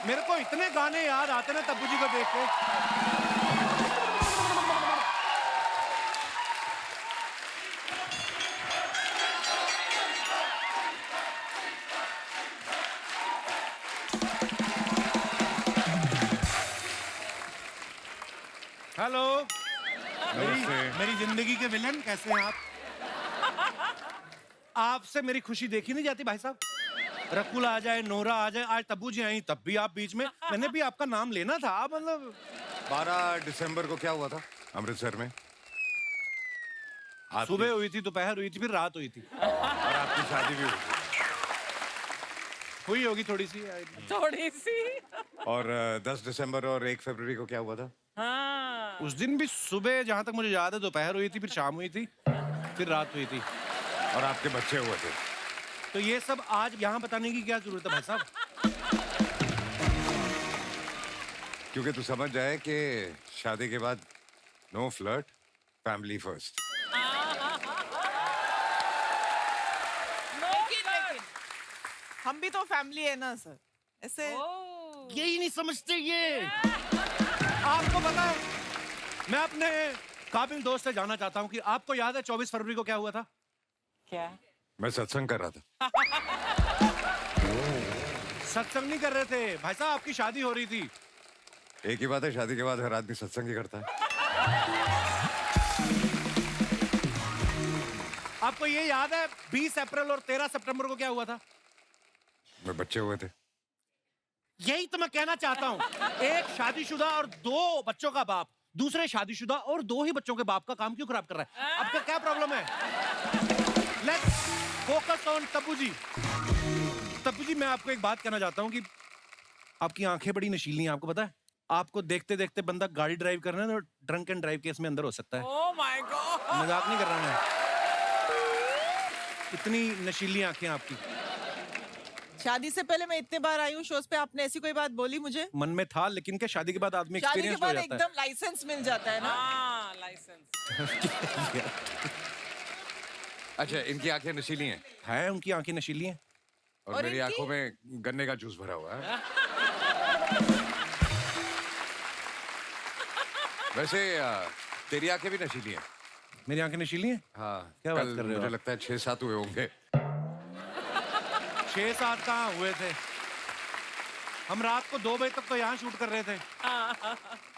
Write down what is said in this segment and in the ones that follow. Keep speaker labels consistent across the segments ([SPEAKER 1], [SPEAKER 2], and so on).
[SPEAKER 1] मेरे को इतने गाने याद आते ना तब्बू जी को देख के। हेलो, मेरी जिंदगी के विलन, कैसे हैं आप? आपसे मेरी खुशी देखी नहीं जाती भाई साहब। रकुल आ जाए, नोरा आ जाए, आज तब्बू जी आई तब भी आप बीच में। मैंने भी आपका नाम लेना था, मतलब
[SPEAKER 2] 12 दिसंबर को क्या हुआ था अमृतसर में?
[SPEAKER 1] सुबह हुई थी, दोपहर हुई थी, फिर रात हुई थी।
[SPEAKER 2] और आपकी शादी भी
[SPEAKER 1] हुई होगी थोड़ी सी।
[SPEAKER 2] और 10 दिसंबर और 1 फरवरी को क्या हुआ था?
[SPEAKER 3] हाँ।
[SPEAKER 1] उस दिन भी सुबह, जहां तक मुझे याद है, दोपहर हुई थी, फिर शाम हुई थी, फिर रात हुई थी।
[SPEAKER 2] और आपके बच्चे हुए थे।
[SPEAKER 1] तो ये सब आज यहाँ बताने की क्या जरूरत है भाई साहब?
[SPEAKER 2] क्योंकि तू समझ जाए कि शादी के बाद नो फ्लर्ट, फैमिली फर्स्ट।
[SPEAKER 4] लेकिन हम भी तो फैमिली है ना सर, ऐसे
[SPEAKER 1] यही नहीं समझते ये। आपको पता है, मैं अपने काबिल दोस्त से जानना चाहता हूँ कि आपको याद है 24 फरवरी को क्या हुआ था?
[SPEAKER 3] क्या?
[SPEAKER 2] मैं सत्संग कर रहा था।
[SPEAKER 1] सत्संग नहीं कर रहे थे भाई साहब, आपकी शादी हो रही थी।
[SPEAKER 2] एक ही बात है, शादी के बाद हर आदमी सत्संग ही करता है।
[SPEAKER 1] आपको ये याद है 20 अप्रैल और 13 सितंबर को क्या हुआ था?
[SPEAKER 2] मैं बच्चे हुए थे।
[SPEAKER 1] यही तो मैं कहना चाहता हूँ। एक शादीशुदा और 2 बच्चों का बाप दूसरे शादीशुदा और 2 ही बच्चों के बाप का काम क्यों खराब कर रहा है? आपका क्या प्रॉब्लम है? लेट्स फोकस ऑन तब्बू जी। तब्बू जी, मैं आपको एक बात कहना चाहता हूँ कि आपकी आंखें बड़ी नशीली हैं, आपको पता है? आपको देखते देखते बंदा गाड़ी ड्राइव कर रहा है तो ड्रंक एंड ड्राइव केस में अंदर हो सकता है।
[SPEAKER 3] ओह माय गॉड,
[SPEAKER 1] मजाक नहीं कर रहा मैं। इतनी नशीली आंखें आपकी।
[SPEAKER 4] शादी से पहले मैं इतने बार आई हूँ शोज पे, आपने ऐसी कोई बात बोली मुझे?
[SPEAKER 1] मन में था, लेकिन क्या शादी के बाद आदमी
[SPEAKER 4] शादी के
[SPEAKER 1] एक्सपीरियंस हो
[SPEAKER 4] बाद
[SPEAKER 1] जाता है।
[SPEAKER 4] एकदम लाइसेंस मिल जाता है ना।
[SPEAKER 3] हाँ लाइसेंस।
[SPEAKER 2] अच्छा, इनकी आंखें नशीली हैं
[SPEAKER 1] है, उनकी आंखें नशीली हैं।
[SPEAKER 2] और मेरी
[SPEAKER 4] इनकी?
[SPEAKER 2] आंखों में गन्ने का जूस भरा हुआ है। वैसे तेरी आंखें भी नशीली हैं।
[SPEAKER 1] मेरी आंखें नशीली हैं?
[SPEAKER 2] हाँ,
[SPEAKER 1] क्या बात कर रहे हो
[SPEAKER 2] मुझे
[SPEAKER 1] आप?
[SPEAKER 2] लगता है 6-7 हुए होंगे।
[SPEAKER 1] 6-7 कहाँ हुए थे? हम रात को 2 बजे तक तो यहाँ शूट कर रहे थे।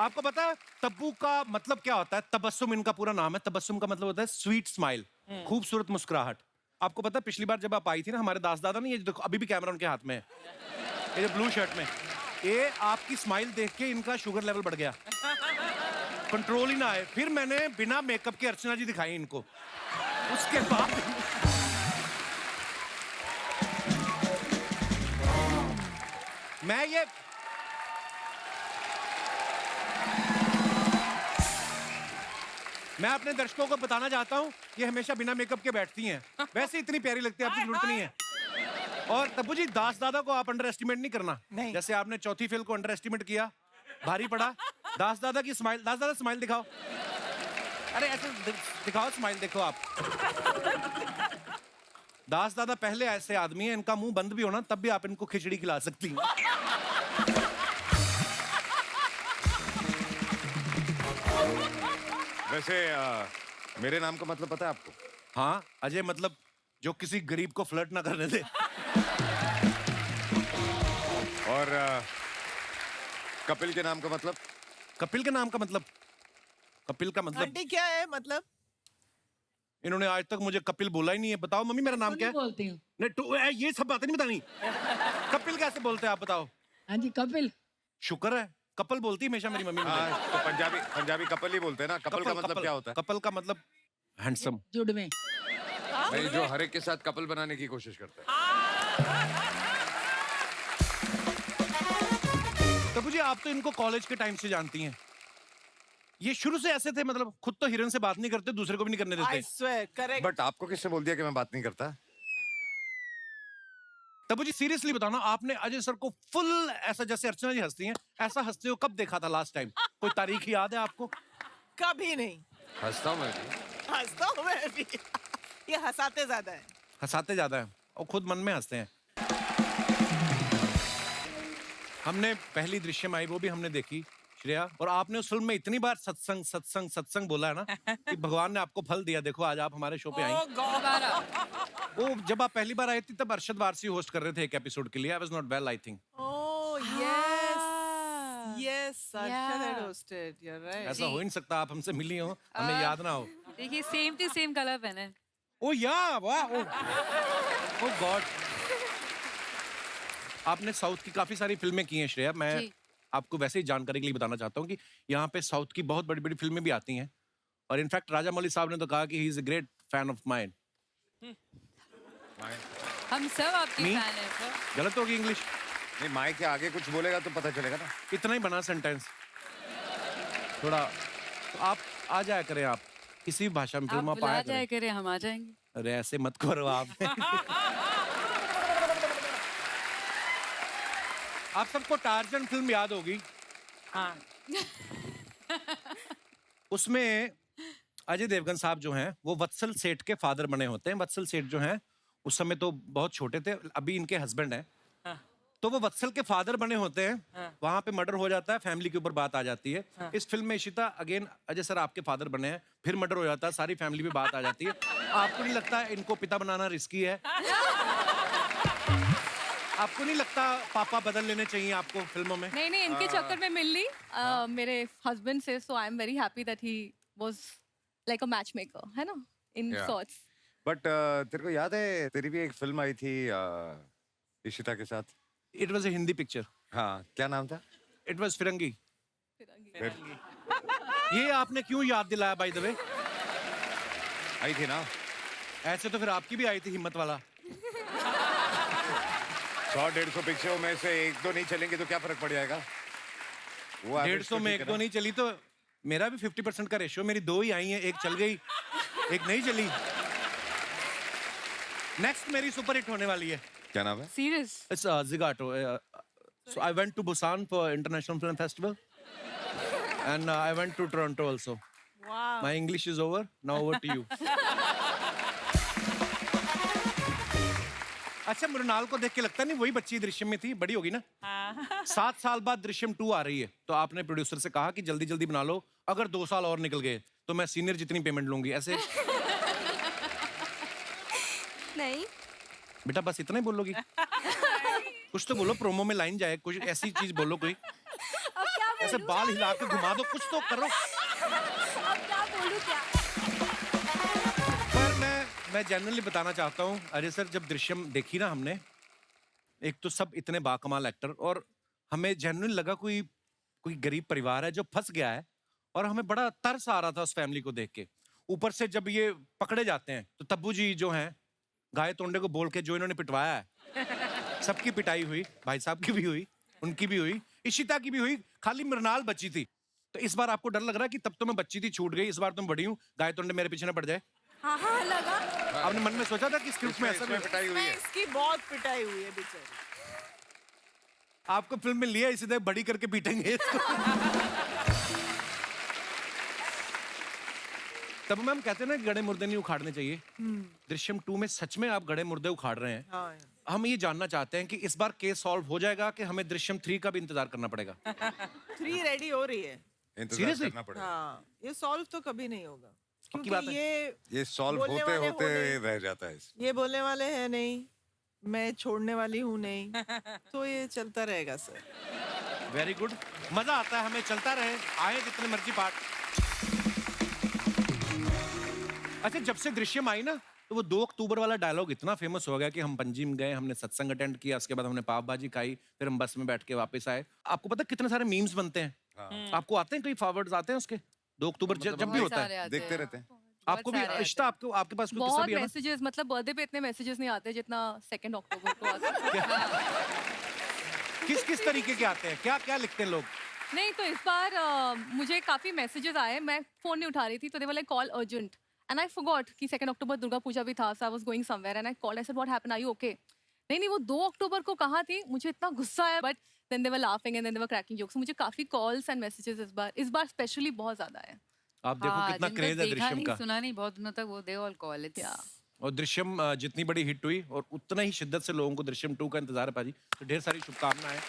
[SPEAKER 1] आपको पता है तब्बू का मतलब क्या होता है? तबस्सुम इनका पूरा नाम है। तबस्सुम का मतलब होता है स्वीट स्माइल, खूबसूरत मुस्कुराहट। आपको पता है पिछली बार जब आप आई थी ना, हमारे दास दादा ने, ये देखो अभी भी कैमरा उनके हाथ में है, ये जो ब्लू शर्ट में, ये आपकी स्माइल देख के इनका शुगर लेवल बढ़ गया, कंट्रोल ही ना आए। फिर मैंने बिना मेकअप के अर्चना जी दिखाई इनको। उसके बाद मैं अपने दर्शकों को बताना चाहता हूं, ये हमेशा बिना मेकअप के बैठती हैं। वैसे इतनी प्यारी लगती है, आपकी जरूरत नहीं है। और तब्बू जी, दास दादा को आप अंडर एस्टिमेट नहीं करना।
[SPEAKER 4] नहीं।
[SPEAKER 1] जैसे आपने चौथी फेल को अंडर एस्टिमेट किया, भारी पड़ा। दास दादा की स्माइल, दास दादा स्माइल दिखाओ। अरे ऐसे दिखाओ स्माइल, देखो आप। दास दादा पहले ऐसे आदमी हैं, इनका मुंह बंद भी होना तब भी आप इनको खिचड़ी खिला सकती हैं।
[SPEAKER 2] वैसे मेरे नाम का मतलब पता है आपको?
[SPEAKER 1] हाँ, अजय, मतलब जो किसी गरीब को फ्लर्ट ना करने दे।
[SPEAKER 2] और कपिल के नाम का मतलब?
[SPEAKER 1] कपिल के नाम का मतलब? कपिल का मतलब
[SPEAKER 4] आंटी क्या है मतलब?
[SPEAKER 1] इन्होंने आज तक मुझे कपिल बोला ही नहीं है। बताओ मम्मी, मेरा नाम क्या है?
[SPEAKER 5] बोलती हूँ।
[SPEAKER 1] नहीं, ये सब बातें नहीं बतानी। कपिल कैसे बोलते हैं आप बताओ?
[SPEAKER 5] हाँ जी, कपिल।
[SPEAKER 1] शुक्र है, कपल बोलती है हमेशा मेरी मम्मी मुझे।
[SPEAKER 2] हाँ, तो पंजाबी कपिल ही बोलते हैं ना। कपिल का मतलब क्या होता है?
[SPEAKER 1] कपल का मतलब हैंडसम।
[SPEAKER 5] जुड़ में।
[SPEAKER 2] नहीं, जो हर एक के साथ कपल बनाने की कोशिश करता है।
[SPEAKER 1] तब्बू जी, आप तो इनको कॉलेज के टाइम से जानती हैं। ये शुरू से ऐसे थे, मतलब खुद तो हिरन से बात नहीं करते, दूसरे को भी नहीं करने
[SPEAKER 4] I
[SPEAKER 1] देते।
[SPEAKER 4] swear, correct.
[SPEAKER 2] बट आपको किसने बोल दिया कि मैं बात नहीं करता?
[SPEAKER 1] तब्बू जी सीरियसली बताओ ना, आपने अजय सर को फुल ऐसा, जैसे अर्चना जी हंसती हैं, ऐसा हंसते हो कब देखा था लास्ट टाइम? कोई तारीख याद है आपको?
[SPEAKER 4] कभी नहीं।
[SPEAKER 2] हंसता हूँ मैं भी।
[SPEAKER 4] हंसता हूँ मैं भी। ये हंसाते ज्यादा है।
[SPEAKER 1] हंसाते ज्यादा है और खुद मन में हंसते हैं। हमने पहली दृश्यम आई वो भी हमने देखी श्रेया, और आपने उस फिल्म में इतनी बार सत्संग सत्संग सत्संग बोला है ना कि भगवान ने आपको फल दिया। देखो आज आप हमारे शो पे आई।
[SPEAKER 3] Oh God.
[SPEAKER 1] वो जब आप पहली बार आई थी तब अरशद वारसी होस्ट कर रहे थे एक एपिसोड के लिए। I was not well I think.
[SPEAKER 4] Oh yes, yes. Arshad had hosted. You're right.
[SPEAKER 1] ऐसा हो ही नहीं सकता आप हमसे मिली हो हमें याद ना हो।
[SPEAKER 5] देखिए सेम टू सेम कलर पहने हैं।
[SPEAKER 1] ओ या वाह ओ गॉड। आपने साउथ की काफी सारी फिल्में की हैं श्रेया। मैं
[SPEAKER 5] जी।
[SPEAKER 1] आपको वैसे ही जानकारी के लिए बताना चाहता हूँ कि यहाँ पे साउथ की बहुत बड़ी बड़ी फिल्में भी आती हैं, और इनफैक्ट राजा मौली साहब ने तो कहा कि he is a great fan of mine.
[SPEAKER 5] हम सब आपके
[SPEAKER 1] Me?
[SPEAKER 5] फैन हैं सर।
[SPEAKER 1] गलत होगी इंग्लिश?
[SPEAKER 2] नहीं, माइक के आगे कुछ बोलेगा तो पता चलेगा ना।
[SPEAKER 1] इतना ही बना सेंटेंस थोड़ा। तो आप आ जाया करें, आप किसी भी भाषा में
[SPEAKER 5] आप
[SPEAKER 1] फिल्म आप
[SPEAKER 5] बुला
[SPEAKER 1] आया
[SPEAKER 5] जाए
[SPEAKER 1] करें।
[SPEAKER 5] करें, हम आ जाएंगे।
[SPEAKER 1] अरे ऐसे मत करो आप। आप सबको टार्जन फिल्म याद होगी।
[SPEAKER 3] हाँ.
[SPEAKER 1] उसमें अजय देवगन साहब जो हैं वो वत्सल सेठ के फादर बने होते हैं। वत्सल सेठ जो हैं उस समय तो बहुत छोटे थे, अभी इनके हस्बैंड हैं।
[SPEAKER 3] हाँ.
[SPEAKER 1] तो वो वत्सल के फादर बने होते हैं।
[SPEAKER 3] हाँ.
[SPEAKER 1] वहां पे मर्डर हो जाता है, फैमिली के ऊपर बात आ जाती है। इस फिल्म में इशिता अगेन अजय सर आपके फादर बने हैं, फिर मर्डर हो जाता है, सारी फैमिली पे बात आ जाती है। आपको नहीं लगता इनको पिता बनाना रिस्की है? आपको नहीं लगता पापा बदल लेने चाहिए आपको फिल्मों में?
[SPEAKER 5] नहीं नहीं, इनके चक्कर में मिल ली मेरे हस्बैंड से, so I am very happy that he was like a matchmaker, है ना, इन
[SPEAKER 2] Yeah.
[SPEAKER 5] सॉर्ट्स।
[SPEAKER 2] बट तेरे को याद है तेरी भी एक फिल्म आई थी इशिता के साथ?
[SPEAKER 1] It was a Hindi picture.
[SPEAKER 2] हाँ, क्या नाम था?
[SPEAKER 1] इट वॉज फिरंगी।
[SPEAKER 2] फिर
[SPEAKER 1] ये आपने क्यों याद दिलाया बाय द वे?
[SPEAKER 2] आई थी ना।
[SPEAKER 1] ऐसे तो फिर आपकी भी आई थी हिम्मत वाला।
[SPEAKER 2] 100-150 पिक्चरों में से एक दो नहीं चलेंगे तो क्या फर्क पड़ जाएगा? वो average
[SPEAKER 1] 150
[SPEAKER 2] तो
[SPEAKER 1] में
[SPEAKER 2] ठीक
[SPEAKER 1] एक
[SPEAKER 2] है
[SPEAKER 1] दो
[SPEAKER 2] ना?
[SPEAKER 1] नहीं चली तो मेरा भी 50% का रेशियो। मेरी 2 ही आई हैं, एक चल गई, एक नहीं चली। नेक्स्ट मेरी सुपर हिट होने वाली है।
[SPEAKER 2] क्या नाम है?
[SPEAKER 5] Serious?
[SPEAKER 1] It's Zagato. So I went to Busan for International Film Festival, and I went to Toronto also.
[SPEAKER 4] Wow.
[SPEAKER 1] My English is over. Now over to you. अच्छा, मृणाल को देख के लगता नहीं वही बच्ची दृश्यम में थी? बड़ी होगी ना? 7 साल बाद दृश्यम 2 आ रही है, तो आपने प्रोड्यूसर से कहा कि जल्दी जल्दी बना लो, अगर 2 साल और निकल गए तो मैं सीनियर जितनी पेमेंट लूंगी। ऐसे
[SPEAKER 6] नहीं,
[SPEAKER 1] बेटा बस इतना ही बोलोगी? कुछ तो बोलो, प्रोमो में लाइन जाए, कुछ ऐसी चीज बोलो कोई।
[SPEAKER 6] अब क्या
[SPEAKER 1] ऐसे
[SPEAKER 6] बोलूं?
[SPEAKER 1] बाल हिला के घुमा दो, कुछ तो करो।
[SPEAKER 6] अब क्या बोलूं क्या?
[SPEAKER 1] पर मैं जनरली बताना चाहता हूँ अजय सर, जब दृश्यम देखी ना हमने, एक तो सब इतने बाकमाल एक्टर, और हमें जनरली लगा कोई गरीब परिवार है जो फंस गया है, और हमें बड़ा तरस आ रहा था उस फैमिली को देख के। ऊपर से जब ये पकड़े जाते हैं तो तब्बू जी जो हैं गाय तोंडे को बोल के जो इन्होंने पिटवाया है, सबकी पिटाई हुई, भाई साहब की भी हुई, उनकी भी हुई, इशिता की भी हुई, खाली मृणाल बची थी। तो इस बार आपको डर लग रहा है कि तब तो मैं बच्ची थी, छूट गई, इस बार तुम बड़ी हूँ, गाय तोंडे मेरे पीछे ना पड़ जाए?
[SPEAKER 6] हाँ हाँ लगा।
[SPEAKER 1] आपने मन में सोचा था कि स्क्रिप्ट में ऐसा भी
[SPEAKER 2] इसमें पिटाई हुई है।
[SPEAKER 4] इसकी बहुत पिटाई हुई है बेचारी।
[SPEAKER 1] आपको फिल्म में लिया इसी तरह बड़ी करके पीटेंगे इसको। तब मैम कहते हैं ना गड़े मुर्दे नहीं उखाड़ने चाहिए। दृश्यम 2 में सच में आप गड़े मुर्दे उखाड़ रहे हैं।
[SPEAKER 4] हाँ,
[SPEAKER 1] हम ये जानना चाहते हैं कि इस बार केस सॉल्व हो जाएगा कि हमें दृश्यम 3 का भी इंतजार करना पड़ेगा?
[SPEAKER 4] 3 रेडी हो रही है।
[SPEAKER 2] इंतजार
[SPEAKER 1] Seriously?
[SPEAKER 2] करना पड़ेगा।
[SPEAKER 4] हाँ, ये सॉल्व तो कभी नहीं होगा,
[SPEAKER 1] पक्की बात
[SPEAKER 4] क्योंकि
[SPEAKER 1] है?
[SPEAKER 2] ये सॉल्व
[SPEAKER 4] बोलने
[SPEAKER 2] होते
[SPEAKER 4] वाले
[SPEAKER 2] होते
[SPEAKER 4] होने-
[SPEAKER 2] रह जाता है।
[SPEAKER 4] ये बोलने वाले हैं नहीं, मैं छोड़ने वाली हूँ नहीं, तो ये चलता रहेगा सर।
[SPEAKER 1] वेरी गुड, मजा आता है हमें, चलता रहे, आए जितने मर्जी पार्ट। अच्छा, जब से दृश्यम आई ना, तो वो 2 अक्टूबर वाला डायलॉग इतना फेमस हो गया कि हम पंजीम गए, हमने सत्संग अटेंड किया, उसके बाद हमने पाव भाजी खाई, फिर हम बस में बैठ के वापस आए। आपको पता कितने सारे मीम्स बनते हैं? आपको आते हैं, कोई फॉरवर्ड्स आते हैं उसके? 2 अक्टूबर जब भी
[SPEAKER 5] बहुत
[SPEAKER 1] होता
[SPEAKER 5] सारे
[SPEAKER 1] है।
[SPEAKER 5] आते
[SPEAKER 2] देखते
[SPEAKER 5] हैं।
[SPEAKER 2] रहते हैं।
[SPEAKER 1] आपको भी
[SPEAKER 5] सारे आते
[SPEAKER 1] रिश्ता, आपके पास कोई किस्सा
[SPEAKER 5] बहुत
[SPEAKER 1] भी है ना?
[SPEAKER 5] मैसेजेस, मतलब बर्थडे पे इतने मैसेजेस नहीं आते जितना 2 अक्टूबर को आते हैं।
[SPEAKER 1] किस तरीके के आते हैं? क्या क्या लिखते हैं लोग?
[SPEAKER 5] नहीं तो इस बार मुझे काफी मैसेजेस आए, मैं फोन नहीं उठा रही थी, तो they were like call urgent, and I forgot कि 2 अक्टूबर दुर्गा पूजा भी था, so I was going somewhere and I called, I said what happened, are you okay? नहीं वो 2 अक्टूबर को कहाँ थी, मुझे इतना गुस्सा आया, but then they were laughing and then they were cracking jokes. मुझे काफी कॉल्स एंड मैसेजेस इस बार स्पेशली बहुत ज्यादा है।
[SPEAKER 1] आप देखो कितना क्रेज है दृश्यम का।
[SPEAKER 7] सुना नहीं बहुत दिनों तक, वो दे ऑल कॉल इट।
[SPEAKER 1] और दृश्यम जितनी बड़ी हिट हुई, और उतना ही शिद्दत से लोगों को दृश्यम 2 का इंतजार है पाजी, तो ढेर सारी शुभकामनाएं।